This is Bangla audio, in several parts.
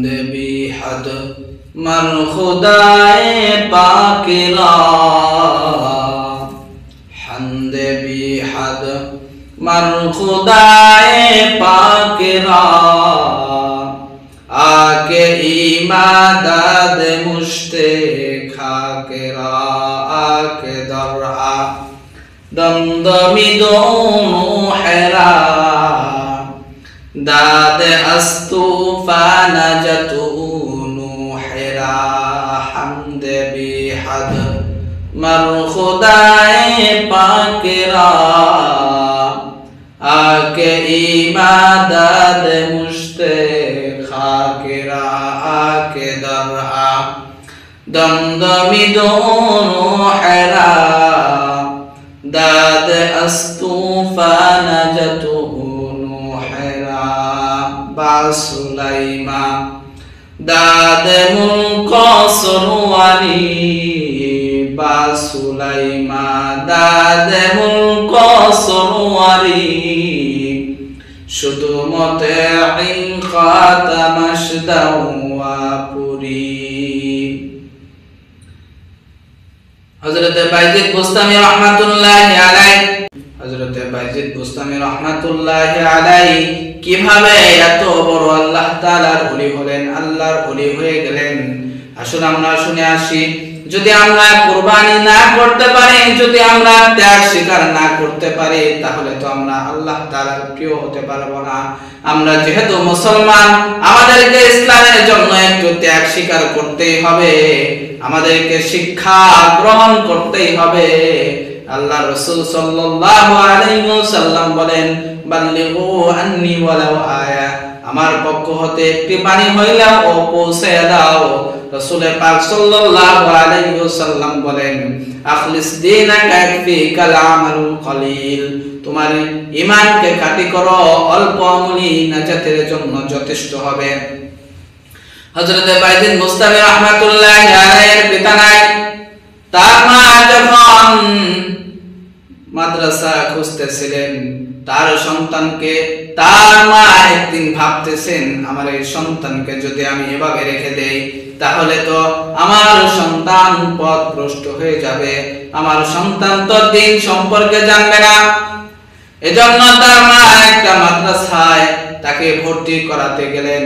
حمد بحد مر خدائے پاک را حمد بحد مر خدائے پاک را آکے ایماداد مشتے خاک را آکے درعا دمدمی دونوں حیرا داد استوفان جتونو حیرا حمد بحد مر خدائے پاک را آکے ایماداد مشتے خاک را آکے درعا دمدمی دونوں حیرا داد استوفان جتونو حیرا با سلیما داد ملک سنواری با سلیما داد ملک سنواری শুধু মতেঈন খাতামাশ দাওয়া পুরি। হযরত বাইজিদ বুস্তামি রাহমাতুল্লাহি আলাইহি কিভাবে এত বড় আল্লাহ তাআলার ওলি হলেন, আল্লাহর ওলি হয়ে গেলেন। আসুন আমরা শুনে আসি। যদি আমরা কুরবানি না করতে পারি, যদি আমরা ত্যাগ স্বীকার না করতে পারি, তাহলে তো আমরা আল্লাহ তাআলার প্রিয় হতে পারবো না। আমরা যেহেতু মুসলমান, আমাদেরকে ইসলামের জন্য একটু ত্যাগ স্বীকার করতেই হবে, আমাদেরকে শিক্ষা গ্রহণ করতেই হবে। আল্লাহ রাসূল সাল্লাল্লাহু আলাইহি ওয়াসাল্লাম বলেন, বাল্লিগু আন্নী ওয়ালাউ আয়া, আমার পক্ষ হতে একটি বাণী হইলেও পৌঁছে দাও। রাসূল পাক সাল্লাল্লাহু আলাইহি ওয়াসাল্লাম বলেন, আখলিস দীনাকা ইয়াকফিকাল আমালুল কলিল, তোমার ঈমানকে খাঁটি করো, অল্প আমলই নাজাতের জন্য যথেষ্ট হবে। হযরত বাইজিদ বুস্তামি রাহমাতুল্লাহি আলাইহির পিতা নাই, তার মা যখন মাদ্রাসা খুঁজতেছিলেন তার সন্তানকে, তার মা একদিন ভাবতেছেন, আমার এই সন্তানকে যদি আমি এভাবে রেখে দেই তাহলে তো আমার সন্তান পথভ্রষ্ট হয়ে যাবে, আমার সন্তান তো দ্বীন সম্পর্কে জানবে না। এজন্য তার মা একটা মাদ্রাসায় তাকে ভর্তি করাতে গেলেন।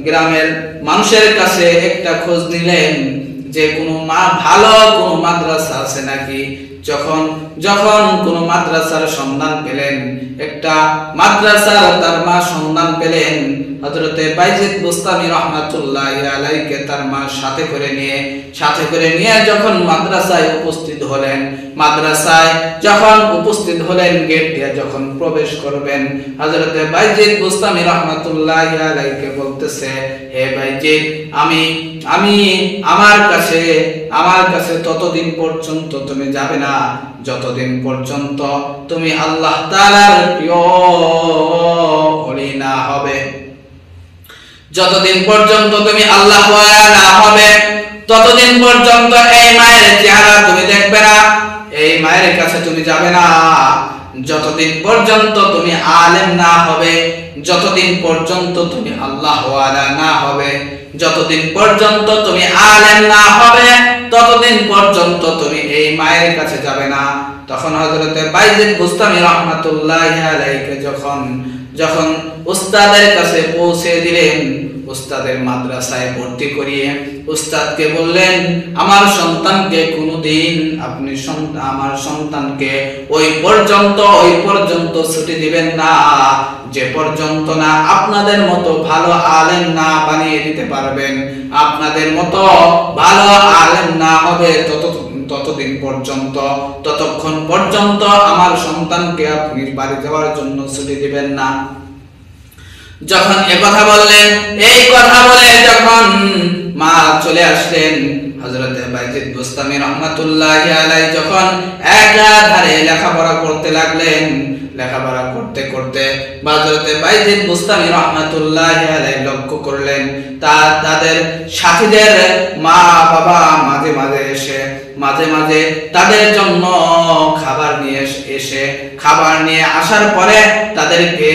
গ্রামের মানুষের কাছে একটা খোঁজ নিলেন যে কোনো ভালো কোনো মাদ্রাসা আছে নাকি। যখন কোনো মাদ্রাসার সন্ধান পেলেন, একটা মাদ্রাসার তার মা সন্ধান পেলেন, হযরতে বাইজিদ বুস্তামি রাহমাতুল্লাহি আলাইহিকে তার মা সাথে করে নিয়ে যখন মাদ্রাসায় উপস্থিত হলেন, মাদ্রাসায় যখন উপস্থিত হলেন, গেট দিয়ে যখন প্রবেশ করবেন, হযরতে বাইজিদ বুস্তামি রাহমাতুল্লাহি আলাইহিকে বলতেছে, হে বাইজিদ, আমি আমার কাছে ততদিন পর্যন্ত তুমি যাবে না যতদিন পর্যন্ত তুমি আল্লাহ তাআলার প্রিয় ওলি না হবে। যতদিন পর্যন্ত তুমি আল্লাহ ওয়ালা না হবে, ততদিন পর্যন্ত এই মায়ের চেহারা তুমি দেখবে না, এই মায়ের কাছে তুমি যাবে না। যতদিন পর্যন্ত তুমি আলেম না হবে, যতদিন পর্যন্ত তুমি আল্লাহ ওয়ালা না হবে, যতদিন পর্যন্ত তুমি আলেম না হবে, ততদিন পর্যন্ত তুমি এই মায়ের কাছে যাবে না। তখন হযরতে বাইজিদ বুস্তামি রাহমাতুল্লাহি আলাইহি যখন উস্তাদের কাছে পৌঁছে দিলেন, উস্তাদের মাদ্রাসায় ভর্তি করিয়ে উস্তাদকে বললেন, আমার সন্তানকে কোনোদিন আপনি আমার সন্তানকে ওই পর্যন্ত ছুটি দিবেন না যে পর্যন্ত না আপনাদের মতো ভালো আলেম না বানিয়ে দিতে পারবেন, আপনাদের মতো ভালো আলেম না হবে ততক্ষণ পর্যন্ত আমার সন্তানকে আপনি বাড়ি যাওয়ার জন্য ছুটি দিবেন না। যখন এই কথা বলে যখন মা চলে আসলেন, হযরতে বাইজিদ বুস্তামি রাহমাতুল্লাহি আলাইহি যখন একাধারে লেখাপড়া করতে লাগলেন, লেখাপড়া করতে করতে হযরতে বাইজিদ বুস্তামি রাহমাতুল্লাহি আলাইহি লক্ষ্য করলেন তাদের সাথীদের মা বাবা মাঝে মাঝে তাদের জন্য খাবার নিয়ে আসার পরে তাদেরকে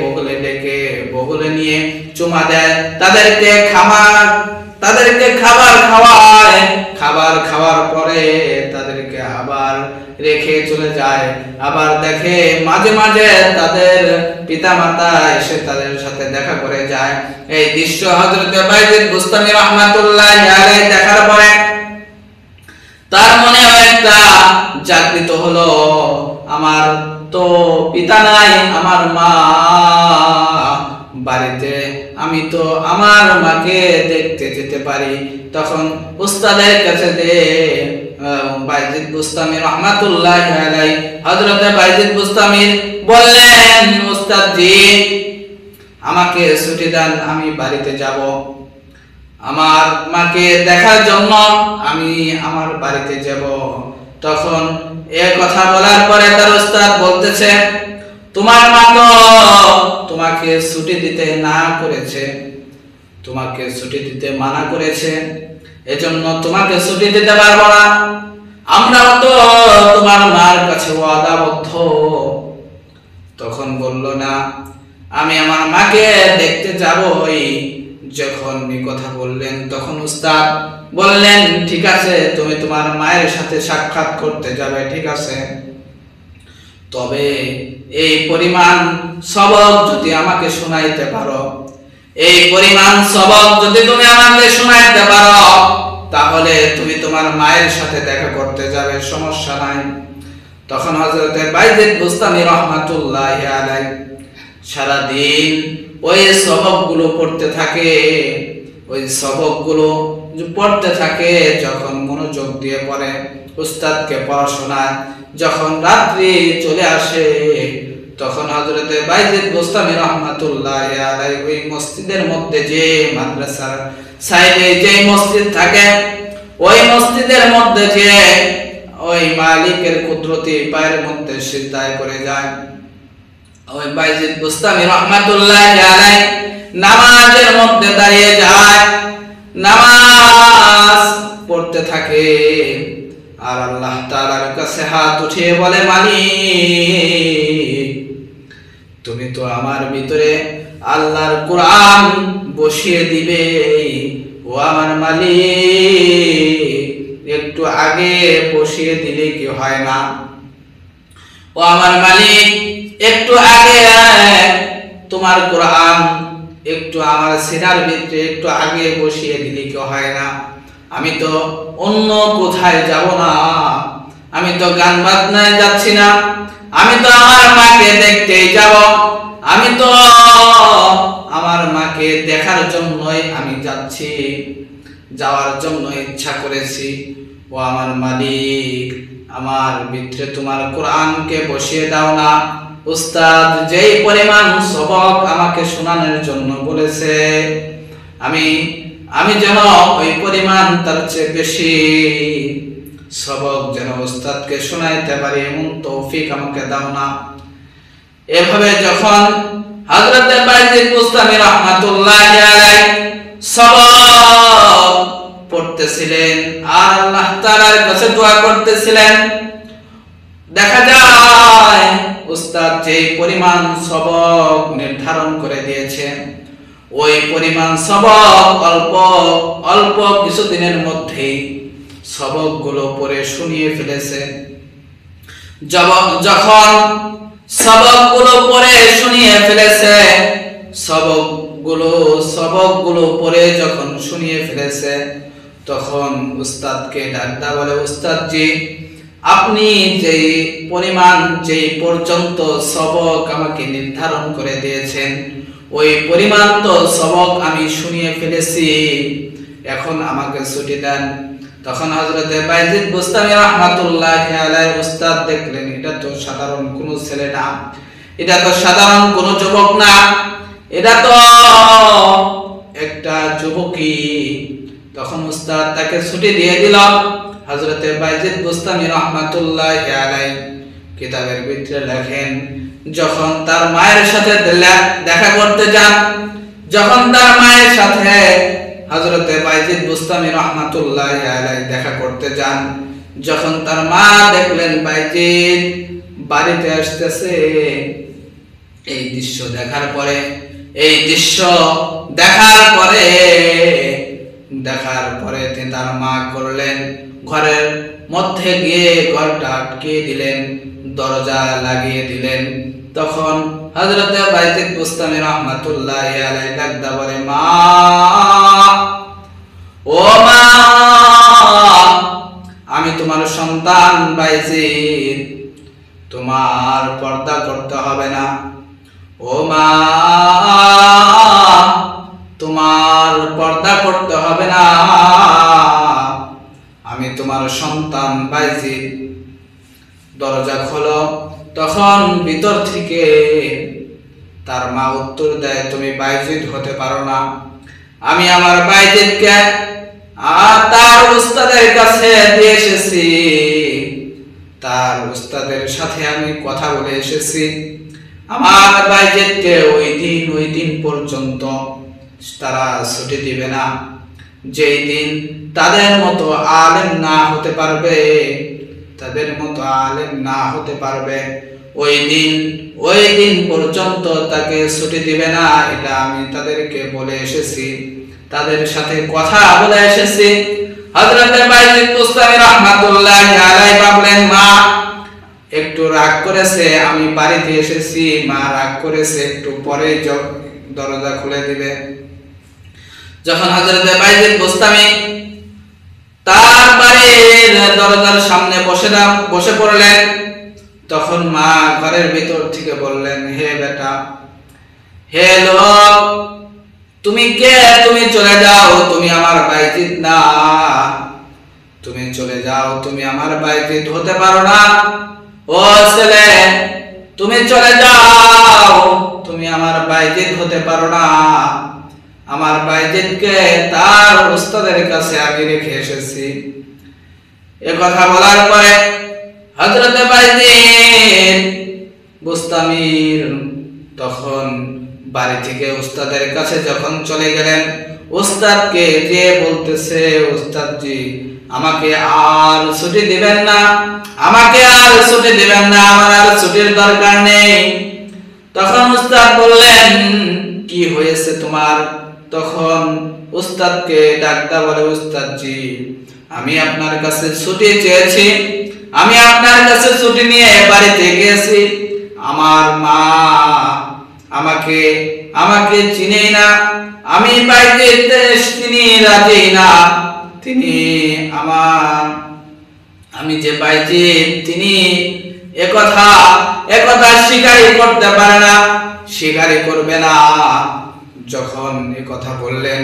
বগলে ডেকে বগলে নিয়ে চুমা দেয়, তাদেরকে খাবার খাওয়ায়, খাবার খাওয়ার পরে তাদেরকে আবার রেখে চলে যায়। আবার দেখে মাঝে মাঝে তাদের পিতামাতা এসে তাদের সাথে দেখা করে যায়। এই দৃশ্য হযরত বাইজিদ বুস্তামি রাহমাতুল্লাহি আলাইহি দেখার পরে তার মনে একটা জাগৃত হলো, আমার তো পিতা নাই, আমার মা বাড়িতে, আমি তো আমার মাকে দেখতে যেতে পারি। তখন উস্তাদের কাছে বাইজিদ বুস্তামি রাহমাতুল্লাহি আলাইহি হযরত বাইজিদ বুস্তামি বললেন, উস্তাদ জি আমাকে ছুটি দেন, আমি বাড়িতে যাব, আমার মাকে দেখার জন্য আমি আমার বাড়িতে যাব। তখন এই কথা বলার পরে তার উস্তাদ বলতেছে, তোমার মা তো তোমাকে ছুটি দিতে না করেছে, তোমাকে ছুটি দিতে মানা করেছে, এজন্য তোমাকে ছুটি দিতে পারবো না। আমরাও তো তোমার মার কাছে ওয়াদাবদ্ধ। তখন বলল, না আমি আমার মাকে দেখতে যাবই। যখন এই কথা বললেন তখন উস্তাদ বললেন, ঠিক আছে তুমি তোমার মায়ের সাথে সাক্ষাৎ করতে যাবে, ঠিক আছে, তবে এই পরিমাণ সবক যদি আমাকে শোনাইতে পারো, এই পরিমাণ সবক যদি তুমি আমাকে শোনাইতে পারো, তাহলে তুমি তোমার মায়ের সাথে দেখা করতে যাবে, সমস্যা নাই। তখন হযরত বাইজিদ বুস্তামি রাহমাতুল্লাহি আলাইহি সারা দিন ওই সবকগুলো পড়তে থাকে, ওই সবকগুলো পড়তে থাকে। যখন মনোযোগ দিয়ে পড়ে, উস্তাদকে পড়াশোনা, যখন রাত্রি চলে আসে তখন হযরত বাইজিদ বুস্তামি রাহমাতুল্লাহি আলাইহি ওই মসজিদের মধ্যে, যে মাদ্রাসার সাইডে যে মসজিদ থাকে, ওই মসজিদের মধ্যে যে ওই মালিকের কুদরতি পায়ের মধ্যে সিজদায় করে যায়। ওই বাইজিদ বুস্তামি রাহমাতুল্লাহি আলাইহি নামাজের মধ্যে দাঁড়িয়ে যায়, নামাজ পড়তে থাকে আর আল্লাহ তাআলার কাছে হাত উঠিয়ে বলে, মালিক তুমি তো আমার ভিতরে আল্লাহর কোরআন বসিয়ে দিবে, ও আমার মালিক একটু আগে বসিয়ে দিলে কি হয় না, ও আমার মালিক একটু আগে তোমার কোরআন একটু আমার সিনার ভিতরে একটু আগে বসিয়ে দিলে কি হয় না, আমি তো অন্য কোথায় যাব না, আমি তো গান বাজনায় যাচ্ছি না, আমি তো আমার মাকে দেখতেই যাব, আমি তো আমার মাকে দেখার জন্যই আমি যাচ্ছি, যাওয়ার জন্য ইচ্ছা করেছি, ও আমার মালিক আমার ভিতরে তোমার কোরআনকে বসিয়ে দাও না। উস্তাদ যেই পরিমাণ সবক আমাকে শোনানোর জন্য বলেছে, আমি যেন ওই পরিমাণ তার চেয়ে বেশি সবক যেন উস্তাদকে শোনাইতে পারি, এমন তৌফিক আমাকে দাও না। এভাবে যখন হযরত বাইজিদ বুস্তামি রাহমাতুল্লাহি আলাইহি সবক পড়তেছিলেন আর আল্লাহ তাআলার কাছে দোয়া করতেছিলেন, দেখা যায় উস্তাদ যে পরিমাণ সবক নির্ধারণ করে দিয়েছেন, ওই পরিমাণ সবক অল্প অল্প কিছুদিনের মধ্যেই সবকগুলো পড়ে শুনিয়ে ফেলেছে। যখন সবকগুলো পড়ে শুনিয়ে ফেলেছে, সবকগুলো পড়ে যখন শুনিয়ে ফেলেছে, তখন উস্তাদকে ডাকদা বলে, উস্তাদ জি আপনি যেই পরিমাণ যেই পর্যন্ত সবক আমাকে নির্ধারণ করে দিয়েছেন, ওই পরিমাণ তো সবক আমি শুনিয়ে ফেলেছি, এখন আমাকে ছুটি দেন। তখন হযরত বাইজিদ বুস্তামি রাহমাতুল্লাহি আলাইহি উস্তাদ দেখলেন এটা তো সাধারণ কোনো ছেলে না, এটা তো সাধারণ কোনো যুবক না, এটা তো একটা যুবকই। তখন উস্তাদ তাকে ছুটি দিয়ে দিল। হযরত বাইজিদ বুস্তামি রাহমাতুল্লাহি আলাইহি কিতাবের ভিতরে লেখেন, যখন তার মায়ের সাথে দেখা করতে যান, যখন তার মায়ের সাথে হযরত বাইজিদ বুস্তামি রাহমাতুল্লাহি আলাইহি দেখা করতে যান, যখন তার মা দেখলেন বাইজিদ বাড়িতে আসতেছে, এই দৃশ্য দেখার পরে এই দৃশ্য দেখার পরে তিনি তার মা করলেন ঘরের মধ্যে গিয়ে ঘরটা আটকে দিলেন, দরজা লাগিয়ে দিলেন। তখন হযরত বাইজিদ বুস্তামি রাহমাতুল্লাহি আলাইহি ডাকদা বলে, মা, ও মা, আমি তোমার সন্তান বাইজিদ, তোমার পর্দা করতে হবে না। ও মা, তোমার পর্দা করতে হবে না, আমি তোমার সন্তান বাইজিদ, দরজা খোলো। তখন ভিতর থেকে তার মা উত্তর দেয়, তুমি বাইজিদ হতে পারো না, আমি আমার বাইজিদকে তার উস্তাদের কাছে দিয়ে এসেছি, তার উস্তাদের সাথে আমি কথা বলে এসেছি। আমার বাইজিদকে ওই দিন পর্যন্ত তারা ছুটি দিবে না, যেই দিন তাদের মতো আলেম না হতে পারবে, ওই দিন পর্যন্ত তাকে ছুটি দিবে না। এটা আমি তাদেরকে বলে এসেছি, তাদের সাথে কথা বলে এসেছি। হযরত বাইজিদ বুস্তামি রাহমাতুল্লাহি আলাইহি ভাবলেন, মা একটু রাগ করেছে, আমি বাড়িতে এসেছি, মা রাগ করেছে, একটু পরে দরজা খুলে দিবে। যখন হযরত বাইজিদ বুস্তামি তার বাড়ির দরজার সামনে বসে পড়লেন, তখন মা ঘরের ভিতর থেকে বললেন, হে বেটা, হে লোক, তুমি কে? তুমি চলে যাও, তুমি আমার বাইজিদ না, তুমি চলে যাও, তুমি আমার বাইজিদ হতে পারো না। ও ছেলে, তুমি চলে যাও, তুমি আমার বাইজিদ হতে পারো না, আমার বাইজিদকে তার উস্তাদের কাছে আমি রেখে এসেছি। এ কথা বলার পরে হযরত বাইজিদ বুস্তামির তখন বাড়ি থেকে উস্তাদের কাছে যখন চলে গেলেন, উস্তাদকে যে বলতেছে, উস্তাদজি আমাকে আর ছুটি দিবেন না, আমার আর ছুটির দরকার নেই। তখন উস্তাদ বললেন, কি হয়েছে তোমার? তখন উস্তাদকে ডাকতে বলে, উস্তাদজি আমি আপনার কাছে ছুটি চেয়েছি, আমি আপনার কাছে ছুটি নিয়ে বাড়িতে গেছি, আমার মা আমাকে চিনেই না, আমি বাইজিদ তিনি রাজি না, আমি যে বাইজিদ তিনি একথা স্বীকারই করতে পারে না, স্বীকারই করবে না। যখন একথা বললেন,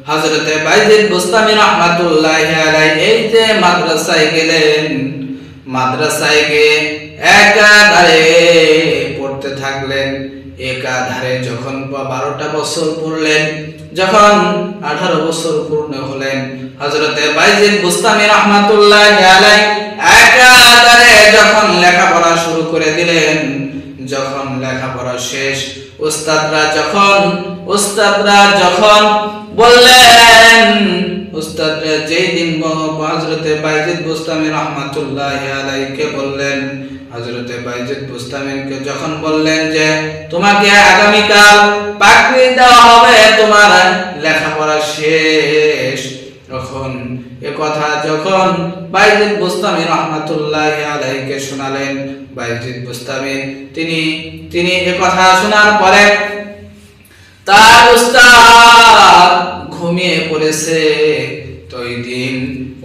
হযরতে বাইজিদ বুস্তামি রাহমাতুল্লাহি আলাইহি এই যে মাদ্রাসায় গেলেন, মাদ্রাসায় গিয়ে একাধারে পড়তে থাকলেন। একাধারে যখন 12টা বছর পড়লেন, যখন 18 বছর পূর্ণ হলেন, হযরতে বাইজিদ বুস্তামি রাহমাতুল্লাহি আলাইহি একাধারে যখন লেখাপড়া শুরু করে দিলেন, যখন লেখাপড়া শেষ, উস্তাদরা যখন বললেন, উস্তাদরা যেই দিন হযরতে বাইজিদ বুস্তামি রাহমাতুল্লাহি আলাইহিকে বললেন, হযরতে বাইজিদ বুস্তামিকে যখন বললেন যে তোমাকে আগামীকাল পাকড়ি দেওয়া হবে, তোমার লেখাপড়া শেষ, তখন এ কথা যখন বাইজিদ বুস্তামি রাহমাতুল্লাহি আলাইহিকে শোনালেন, বাইজিদ বুস্তামি তিনি এ কথা শোনার পরে তার উস্তাদ ঘুমিয়ে পড়েছে। তো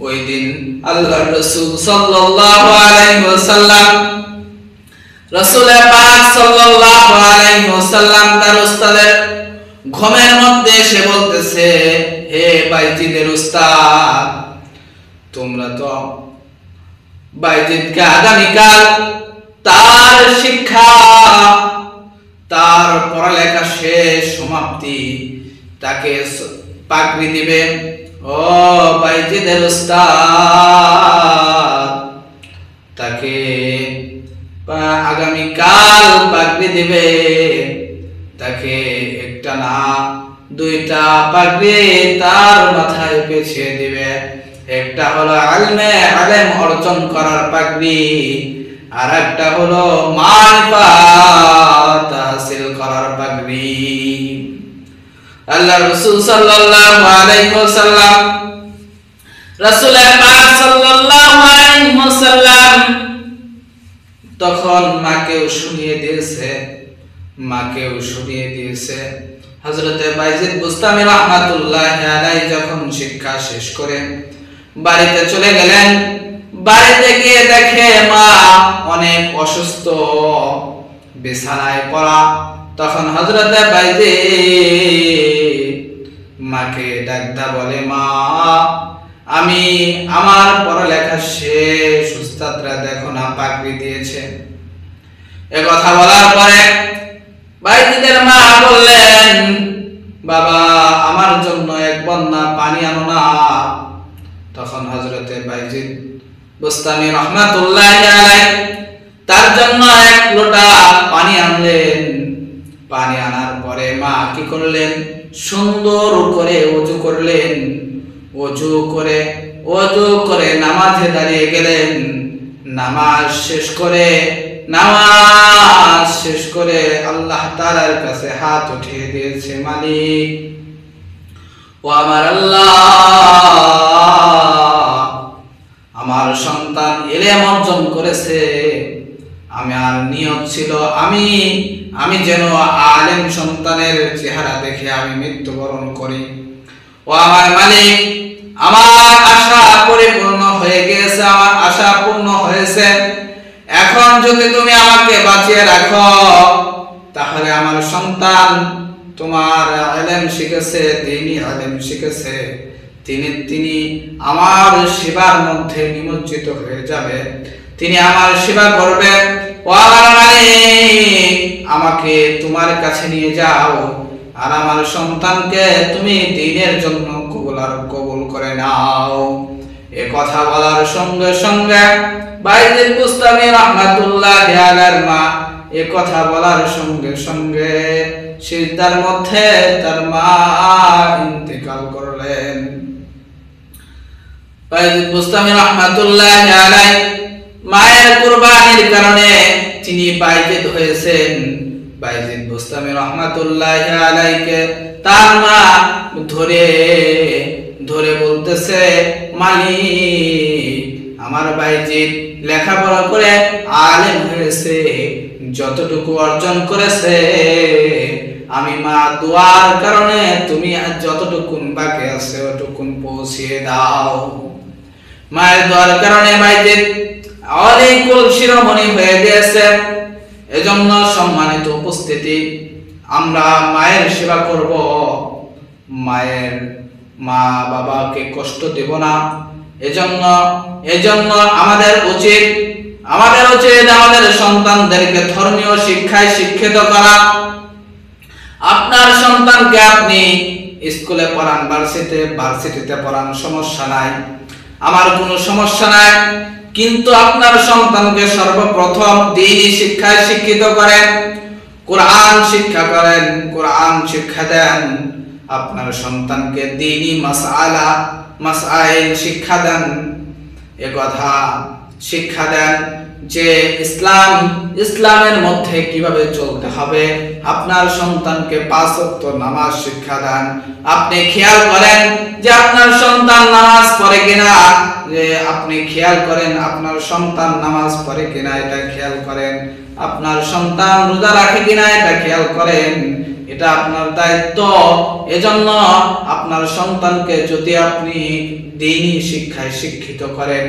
ওই দিন আল্লাহর রাসূল সাল্লাল্লাহু আলাইহি ওয়াসাল্লাম, রাসূল পাক সাল্লাল্লাহু আলাইহি ওয়াসাল্লাম তার উস্তাদের ঘুমের মধ্যে এসে বলতেছে, হে বাইজিদের উস্তাদ, তোমরা তো বাইজিদকে আগামীকাল তার শিক্ষা, তার পড়ালেখা শেষ সমাপ্তি, তাকে পাগড়ি দিবে। ও বাইজিদের উস্তাদ, তাকে আগামীকাল পাগড়ি দিবে, তাকে একটা না দুইটা পাগড়ি তার মাথায় পেঁচিয়ে দিবে। একটা হলো আলেম অর্জন করার পাগড়ি, আর একটা হলো মারিফাত হাসিল করার পাগড়ি। আল্লাহ রাসূল সাল্লাল্লাহু আলাইহি ওয়াসাল্লাম রাসূল পাক সাল্লাল্লাহু আলাইহি ওয়াসাল্লাম তখন মাকেও শুনিয়ে দিয়েছে। হযরতে বাইজিদ বুস্তামি রাহমাতুল্লাহি আলাইহি যখন শিক্ষা শেষ করে বাড়িতে চলে গেলেন, বাড়িতে গিয়ে দেখে মা অনেক অসুস্থ, বিছানায় পড়া। তখন হযরতে বাইজিদ মাকে ডাকদা বলে, মা আমি আমার পড়ালেখা শেষ, উস্তাদরা দেখো না পাগড়ি দিয়েছে। এ কথা বলার পরে বাইজিদের মা বললেন, বাবা আমার জন্য এক বন্না পানি আনো না। তখন হযরতে বাইজিদ বুস্তামি রাহমাতুল্লাহি আলাইহি তার জন্য এক লোটা পানি আনলেন। পানি আনার পরে মা কি করলেন, সুন্দর করে ওযু করলেন। ওযু করে নামাজে দাঁড়িয়ে গেলেন। নামাজ শেষ করে আল্লাহ তাআলার কাছে হাত উঠিয়ে দিয়েছে, মালিক ও আমার আল্লাহ, আমার সন্তান ইলম অর্জন করেছে, আমার নিয়ত ছিল আমি যেন আলেম সন্তানের চেহারা দেখে আমি মৃত্যুবরণ করি। ও আমার মালিক, আমার আশা পরিপূর্ণ হয়ে গিয়েছে, আমার আশা পূর্ণ হয়েছে। এখন যদি তুমি আমাকে বাঁচিয়ে রাখো তাহলে আমার সন্তান তোমার ইলম শিখেছে, দ্বীনি ইলম শিখেছে, তিনি আমার সেবার মধ্যে নিমজ্জিত হয়ে যাবে, তিনি আমার সেবা করবে। ও আমার মালিক, আমাকে তোমার কাছে নিয়ে যাও আর আমার সন্তানকে তুমি দ্বীনের জন্য কবুল করে নাও। এ কথা বলার সঙ্গে সঙ্গে বাইজিদ বুস্তামি রাহমাতুল্লাহি আলাইহির মা এ কথা বলার সঙ্গে সঙ্গে সিজদার মধ্যে তার মা ইন্তেকাল করলেন। বাইজিদ বুস্তামি রাহমাতুল্লাহি আলাইহি মায়ের কুরবানির কারণে তিনি বাইজিদ হয়েছেন। বাইজিদ বুস্তামি রাহমাতুল্লাহি আলাইহিকে তার মা ধরে বলতেছে, মালিক আমার বাইজিদ লেখাপড়া করে আলেম হয়েছে, যতটুকু অর্জন করেছে আমি মা দোয়ার কারণে তুমি যতটুকু বাকি আছে ওটুকুন পৌঁছিয়ে দাও। মায়ের দোয়ার কারণে বাইজিদ অনেকুল শিরোমণি হয়ে গিয়েছে। এজন্য সম্মানিত উপস্থিতি, আমরা মায়ের সেবা করব, মা বাবাকে কষ্ট দেব না। এজন্য আমাদের উচিত আমাদের সন্তানদেরকে ধর্মীয় শিক্ষায় শিক্ষিত করা। আপনার সন্তানকে আপনি স্কুলে পড়ান, ভার্সিটিতে পড়ান, সমস্যা নাই, আমার কোনো সমস্যা নাই, কিন্তু আপনার সন্তানকে সর্বপ্রথম দ্বীনি শিক্ষায় শিক্ষিত করেন, কোরআন শিক্ষা করেন, কোরআন শিক্ষা দেন। আপনার সন্তানকে দ্বীনি মাসআইল শিক্ষা দেন, এ কথা শিক্ষা দেন যে ইসলামের মধ্যে কিভাবে চলতে হবে। আপনার সন্তানকে 5 ওয়াক্ত নামাজ শিক্ষা দেন। আপনি খেয়াল করেন যে আপনার সন্তান নামাজ পড়ে কিনা, আপনি খেয়াল করেন আপনার সন্তান নামাজ পড়ে কিনা, এটা খেয়াল করেন। আপনার সন্তান রোজা রাখে কিনা, এটা খেয়াল করেন। এটা আপনার দায়িত্ব। এজন্য আপনার সন্তানকে যদি আপনি দ্বীনি শিক্ষায় শিক্ষিত করেন,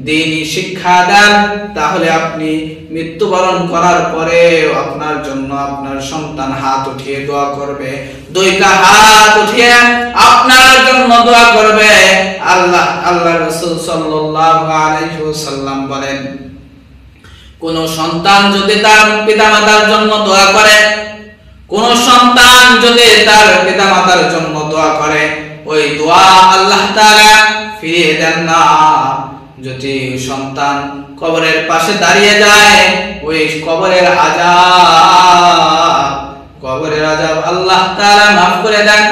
দ্বীনি শিক্ষা দেন, তাহলে আপনি মৃত্যুবরণ করার পরে আপনার জন্য আপনার সন্তান হাত উঠিয়ে দোয়া করবে, 2টা হাত উঠিয়ে আপনার জন্য দোয়া করবে। আল্লাহ রাসূল সাল্লাল্লাহু আলাইহি ওয়াসাল্লাম বলেন, কোন সন্তান যদি তার পিতামাতার জন্য দোয়া করে, কোন সন্তান যদি তার পিতামাতার জন্য দোয়া করে, ওই দোয়া আল্লাহ তাআলা ফিরিয়ে দেন না। যদি সন্তান কবরের পাশে দাঁড়িয়ে যায়, ওই কবরের আযাব আল্লাহ তাআলা মাফ করে দেন।